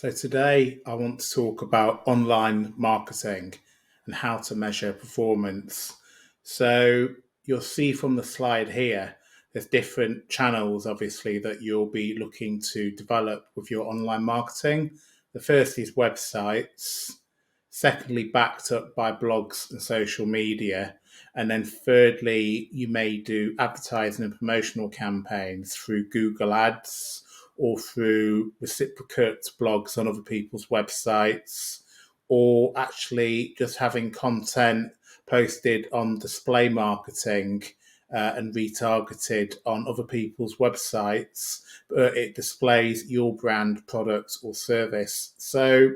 So today I want to talk about online marketing and how to measure performance. So you'll see from the slide here, there's different channels obviously that you'll be looking to develop with your online marketing. The first is websites, secondly, backed up by blogs and social media. And then thirdly, you may do advertising and promotional campaigns through Google Ads or through reciprocate blogs on other people's websites, or actually just having content posted on display marketing and retargeted on other people's websites, but it displays your brand, product, or service. So,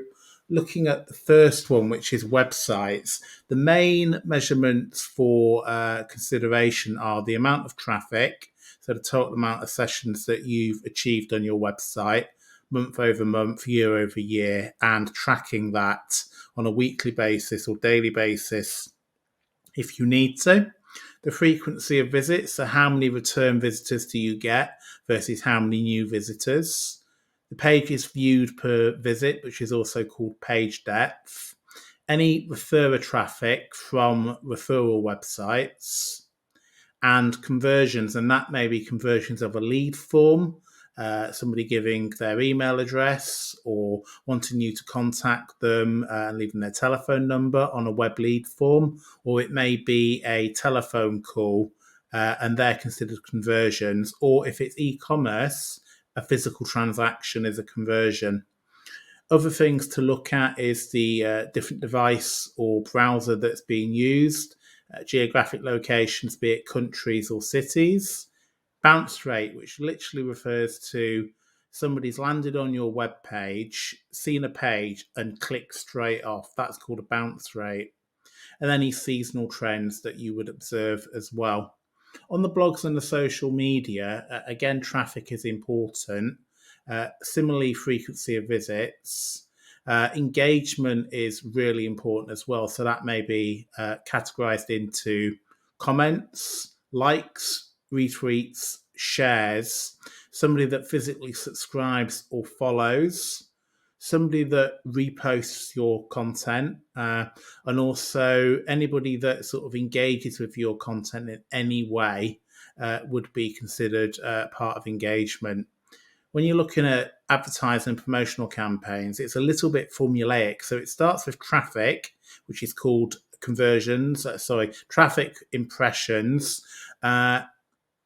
looking at the first one, which is websites, the main measurements for consideration are the amount of traffic, so the total amount of sessions that you've achieved on your website, month over month, year over year, and tracking that on a weekly basis or daily basis if you need to. The frequency of visits, so how many return visitors do you get versus how many new visitors. The pages viewed per visit, which is also called page depth. Any referrer traffic from referral websites, and conversions, and that may be conversions of a lead form, somebody giving their email address or wanting you to contact them and leaving their telephone number on a web lead form, or it may be a telephone call and they're considered conversions, or if it's e-commerce, a physical transaction is a conversion. Other things to look at is the different device or browser that's being used, geographic locations, be it countries or cities, bounce rate, which literally refers to somebody's landed on your web page, seen a page, and clicked straight off. That's called a bounce rate. And any seasonal trends that you would observe as well. On the blogs and the social media, again, traffic is important. Similarly, frequency of visits. Engagement is really important as well. So that may be categorized into comments, likes, retweets, shares, somebody that physically subscribes or follows, somebody that reposts your content, and also anybody that sort of engages with your content in any way would be considered part of engagement. When you're looking at advertising and promotional campaigns, it's a little bit formulaic. So it starts with traffic, which is called traffic impressions.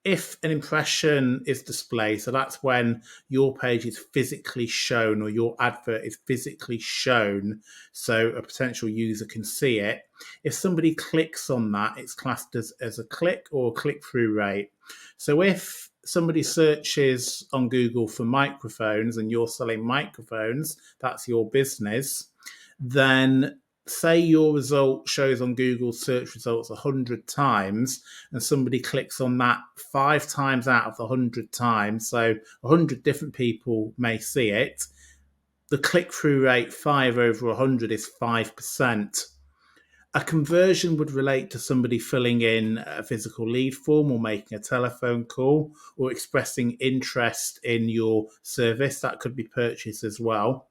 If an impression is displayed, so that's when your page is physically shown or your advert is physically shown so a potential user can see it. If somebody clicks on that, it's classed as a click or click-through rate. So if somebody searches on Google for microphones and you're selling microphones, that's your business, then say your result shows on Google search results 100 times and somebody clicks on that 5 times out of the 100 times, so 100 different people may see it, the click-through rate 5 over 100 is 5%. A conversion would relate to somebody filling in a physical lead form or making a telephone call or expressing interest in your service. That could be purchase as well.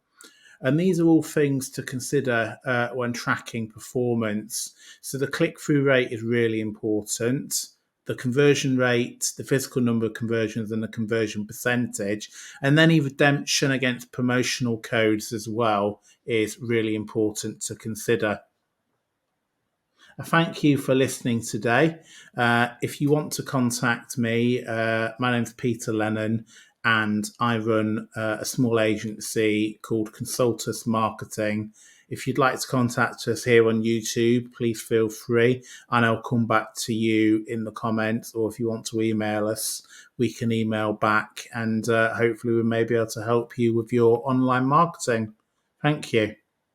And these are all things to consider when tracking performance. So the click-through rate is really important. The conversion rate, the physical number of conversions, and the conversion percentage. And then redemption against promotional codes as well is really important to consider. I thank you for listening today. If you want to contact me, my name's Peter Lennon, and I run a small agency called Consultus Marketing. If you'd like to contact us here on YouTube, please feel free, and I'll come back to you in the comments, or if you want to email us, we can email back, and hopefully we may be able to help you with your online marketing. Thank you.